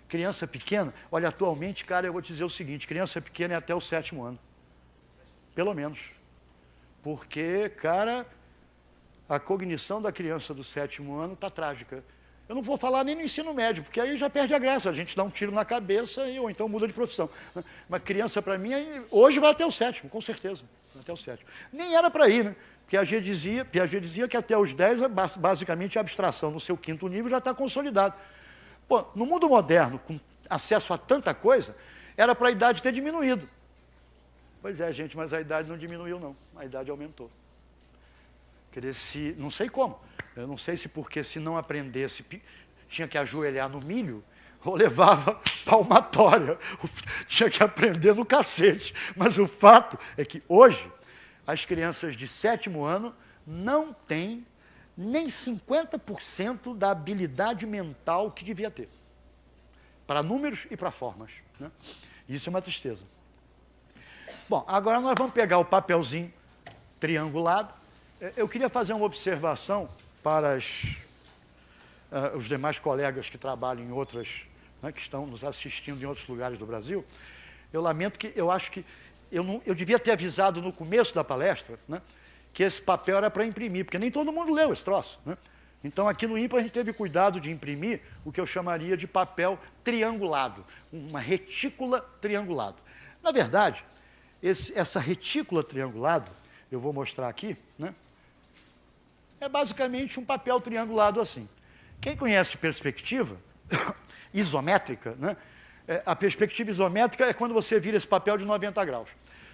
Criança pequena, olha, atualmente, cara, eu vou te dizer o seguinte, criança pequena é até o 7º ano. Pelo menos. Porque, cara, a cognição da criança do 7º ano está trágica. Eu não vou falar nem no ensino médio, porque aí já perde a graça. A gente dá um tiro na cabeça ou então muda de profissão. Uma criança, para mim, hoje vai até o 7º, com certeza. Até o 7º. Nem era para ir, né? Piaget dizia que até os 10, basicamente, a abstração no seu 5º nível já está consolidada. Pô, no mundo moderno, com acesso a tanta coisa, era para a idade ter diminuído. Pois é, gente, mas a idade não diminuiu, não. A idade aumentou. Quer dizer, não sei como. Eu não sei se porque se não aprendesse, tinha que ajoelhar no milho, ou levava palmatória. Tinha que aprender no cacete. Mas o fato é que hoje, as crianças de 7º ano não têm nem 50% da habilidade mental que devia ter. Para números e para formas. Né? Isso é uma tristeza. Bom, agora nós vamos pegar o papelzinho triangulado. Eu queria fazer uma observação para os demais colegas que trabalham em outras, né, que estão nos assistindo em outros lugares do Brasil. Eu lamento que, eu acho que, eu devia ter avisado no começo da palestra, né, que esse papel era para imprimir, porque nem todo mundo leu esse troço. Né? Então, aqui no IMPA, a gente teve cuidado de imprimir o que eu chamaria de papel triangulado, uma retícula triangulada. Na verdade, essa retícula triangulada, eu vou mostrar aqui, né? É basicamente um papel triangulado assim. Quem conhece perspectiva isométrica, né? A perspectiva isométrica é quando você vira esse papel de 90 graus.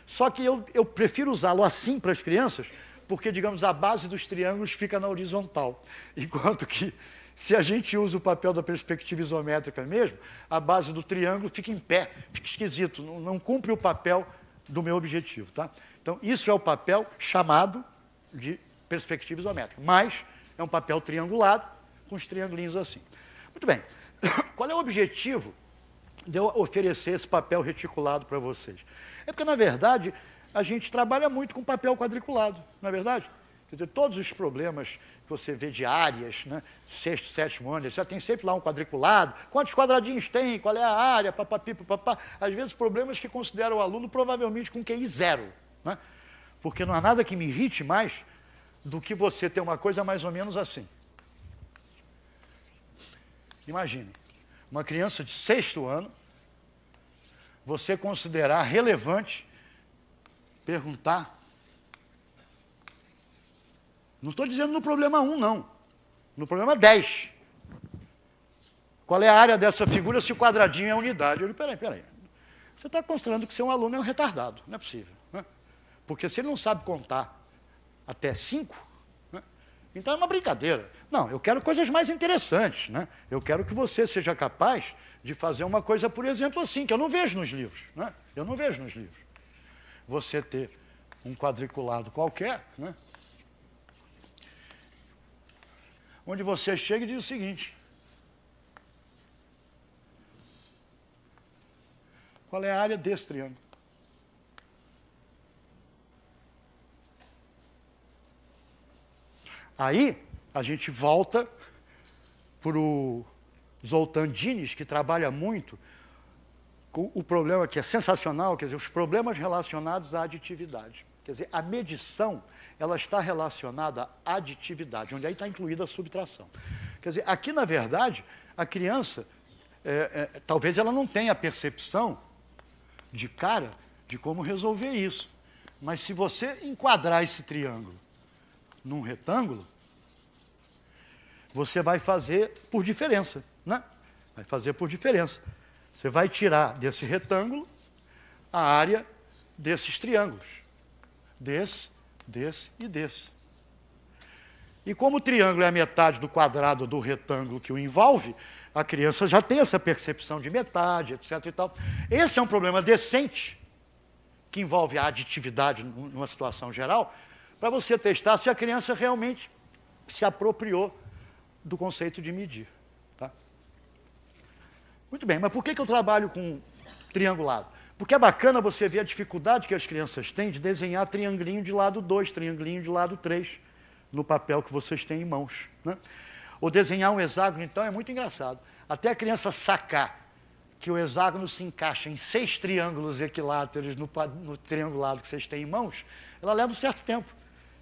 Só que eu prefiro usá-lo assim para as crianças, porque, digamos, a base dos triângulos fica na horizontal. Enquanto que, se a gente usa o papel da perspectiva isométrica mesmo, a base do triângulo fica em pé, fica esquisito, não cumpre o papel do meu objetivo. Tá? Então, isso é o papel chamado de perspectiva isométrica, mas é um papel triangulado, com os triangulinhos assim. Muito bem, qual é o objetivo de eu oferecer esse papel reticulado para vocês? É porque, na verdade, a gente trabalha muito com papel quadriculado, não é verdade? Quer dizer, todos os problemas que você vê de áreas, né, 6º, 7º ano, você tem sempre lá um quadriculado, quantos quadradinhos tem, qual é a área, papapi, papapá. Às vezes, problemas que consideram o aluno provavelmente com QI 0, né? Porque não há nada que me irrite mais do que você ter uma coisa mais ou menos assim. Imagine, uma criança de 6º ano, você considerar relevante perguntar. Não estou dizendo no problema 1, não. No problema 10. Qual é a área dessa figura se o quadradinho é a unidade? Eu digo, peraí. Você está considerando que seu aluno é um retardado. Não é possível. Né? Porque se ele não sabe contar até 5, né? Então é uma brincadeira. Não, eu quero coisas mais interessantes. Né? Eu quero que você seja capaz de fazer uma coisa, por exemplo, assim, que eu não vejo nos livros. Né? Eu não vejo nos livros. Você ter um quadriculado qualquer, né? Onde você chega e diz o seguinte: qual é a área desse triângulo? Aí, a gente volta para o Zoltán Diniz, que trabalha muito com o problema que é sensacional, quer dizer, os problemas relacionados à aditividade. Quer dizer, a medição, ela está relacionada à aditividade, onde aí está incluída a subtração. Quer dizer, aqui, na verdade, a criança, talvez ela não tenha a percepção de cara de como resolver isso. Mas se você enquadrar esse triângulo num retângulo, você vai fazer por diferença, né? Vai fazer por diferença. Você vai tirar desse retângulo a área desses triângulos. Desse e desse. E como o triângulo é a metade do quadrado do retângulo que o envolve, a criança já tem essa percepção de metade, etc. e tal. Esse é um problema decente, que envolve a aditividade numa situação geral, para você testar se a criança realmente se apropriou do conceito de medir. Tá? Muito bem, mas por que eu trabalho com triangulado? Porque é bacana você ver a dificuldade que as crianças têm de desenhar triangulinho de lado 2, triangulinho de lado 3, no papel que vocês têm em mãos. Né? Ou desenhar um hexágono, então, é muito engraçado. Até a criança sacar que o hexágono se encaixa em 6 triângulos equiláteros no triangulado que vocês têm em mãos, ela leva um certo tempo.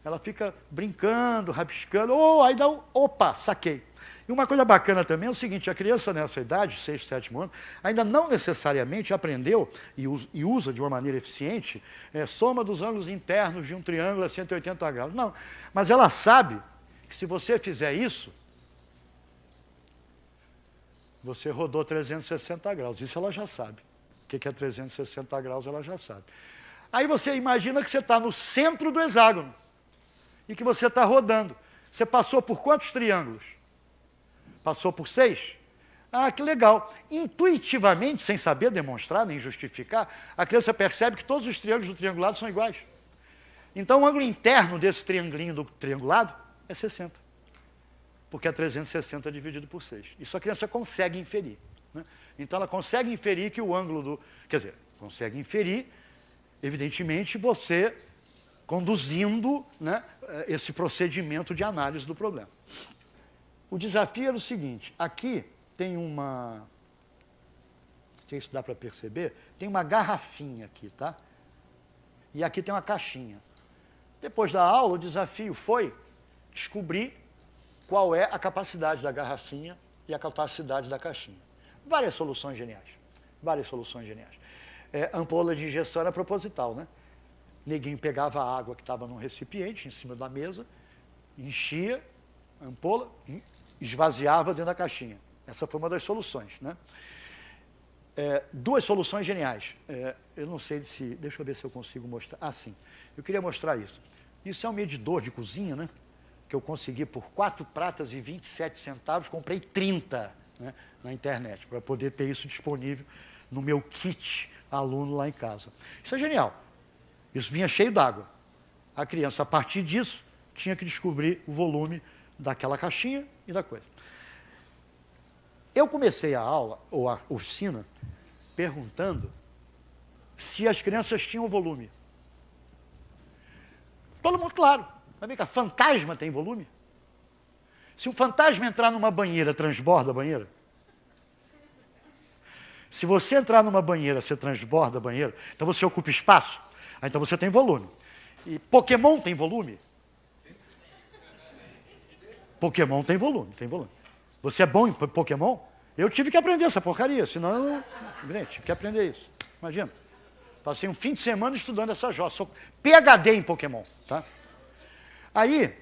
Ela fica brincando, rabiscando, aí dá opa, saquei. E uma coisa bacana também é o seguinte, a criança nessa idade, 6º, 7º ano, ainda não necessariamente aprendeu e usa de uma maneira eficiente soma dos ângulos internos de um triângulo a 180 graus. Não, mas ela sabe que se você fizer isso, você rodou 360 graus. Isso ela já sabe. O que é 360 graus, ela já sabe. Aí você imagina que você está no centro do hexágono e que você está rodando. Você passou por quantos triângulos? Passou por 6? Ah, que legal. Intuitivamente, sem saber demonstrar nem justificar, a criança percebe que todos os triângulos do triangulado são iguais. Então, o ângulo interno desse triangulinho do triangulado é 60. Porque é 360 dividido por 6. Isso a criança consegue inferir. Né? Então, ela consegue inferir que o ângulo do... Quer dizer, consegue inferir, evidentemente, você conduzindo, né, esse procedimento de análise do problema. O desafio era o seguinte, aqui tem uma... Não sei se dá para perceber, tem uma garrafinha aqui, tá? E aqui tem uma caixinha. Depois da aula, o desafio foi descobrir qual é a capacidade da garrafinha e a capacidade da caixinha. Várias soluções geniais. Várias soluções geniais. Ampola de injeção era proposital, né? Neguinho pegava a água que estava num recipiente, em cima da mesa, enchia a ampola, esvaziava dentro da caixinha. Essa foi uma das soluções, né? 2 soluções geniais. Eu não sei se... Deixa eu ver se eu consigo mostrar. Ah, sim. Eu queria mostrar isso. Isso é um medidor de cozinha, né? Que eu consegui por 4 pratas e 27 centavos, comprei 30, né, na internet, para poder ter isso disponível no meu kit aluno lá em casa. Isso é genial. Isso vinha cheio d'água. A criança, a partir disso, tinha que descobrir o volume daquela caixinha e da coisa. Eu comecei a aula, ou a oficina, perguntando se as crianças tinham volume. Todo mundo, claro. Mas, fantasma tem volume? Se o fantasma entrar numa banheira, transborda a banheira? Se você entrar numa banheira, você transborda a banheira, então você ocupa espaço, então você tem volume. E Pokémon tem volume? Pokémon tem volume, tem volume. Você é bom em Pokémon? Eu tive que aprender essa porcaria, senão eu tive que aprender isso. Imagina. Passei um fim de semana estudando essa jossa. Sou PhD em Pokémon, tá? Aí,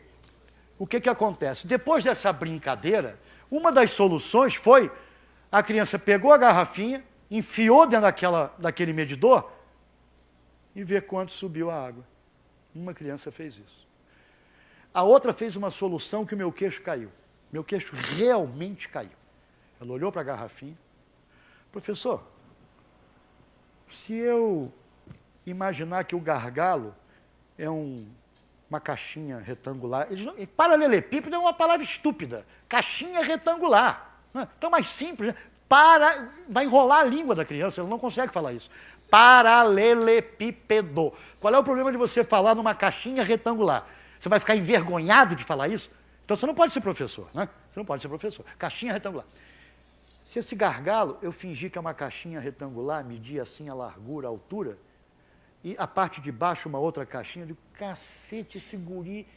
o que acontece? Depois dessa brincadeira, uma das soluções foi, a criança pegou a garrafinha, enfiou dentro daquele medidor e ver quanto subiu a água. Uma criança fez isso. A outra fez uma solução que o meu queixo caiu. Meu queixo realmente caiu. Ela olhou para a garrafinha. Professor, se eu imaginar que o gargalo é uma caixinha retangular. Paralelepípedo é uma palavra estúpida. Caixinha retangular. Né? Então, mais simples. Né? Vai enrolar a língua da criança, ela não consegue falar isso. Paralelepípedo. Qual é o problema de você falar numa caixinha retangular? Você vai ficar envergonhado de falar isso? Então, você não pode ser professor. Né? Você não pode ser professor. Caixinha retangular. Se esse gargalo, eu fingir que é uma caixinha retangular, medir assim a largura, a altura, e a parte de baixo uma outra caixinha, eu digo, cacete, esse guri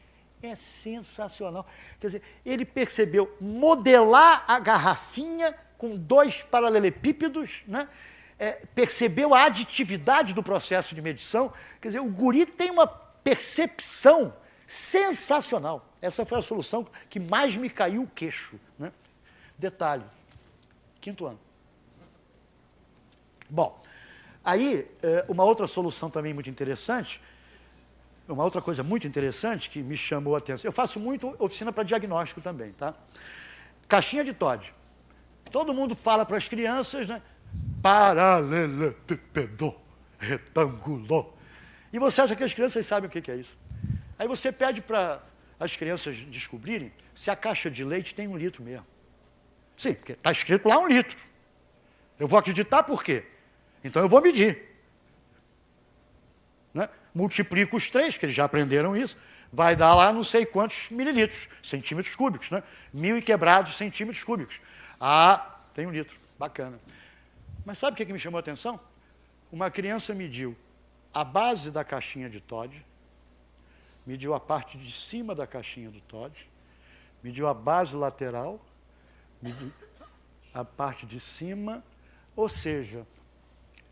é sensacional. Quer dizer, ele percebeu modelar a garrafinha com 2 paralelepípedos, né? Percebeu a aditividade do processo de medição. Quer dizer, o guri tem uma percepção sensacional. Essa foi a solução que mais me caiu o queixo, né? Detalhe, 5º ano. Bom, aí, uma outra solução também muito interessante, uma outra coisa muito interessante que me chamou a atenção, eu faço muito oficina para diagnóstico também, tá? Caixinha de Todd. Todo mundo fala para as crianças, né? Paralelepípedo, retângulo. E você acha que as crianças sabem o que é isso? Aí você pede para as crianças descobrirem se a caixa de leite tem 1 litro mesmo. Sim, porque está escrito lá 1 litro. Eu vou acreditar por quê? Então eu vou medir. Né? Multiplico os 3, que eles já aprenderam isso, vai dar lá não sei quantos mililitros, centímetros cúbicos, né? 1000 e quebrados centímetros cúbicos. Ah, tem 1 litro, bacana. Mas sabe o que me chamou a atenção? Uma criança mediu a base da caixinha de Todd, mediu a parte de cima da caixinha do Todd, mediu a base lateral, mediu a parte de cima, ou seja,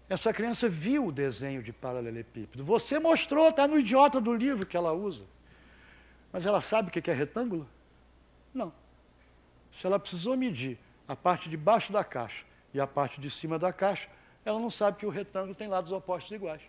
essa criança viu o desenho de paralelepípedo. Você mostrou, está no idiota do livro que ela usa. Mas ela sabe o que é retângulo? Não. Se ela precisou medir a parte de baixo da caixa e a parte de cima da caixa, ela não sabe que o retângulo tem lados opostos iguais.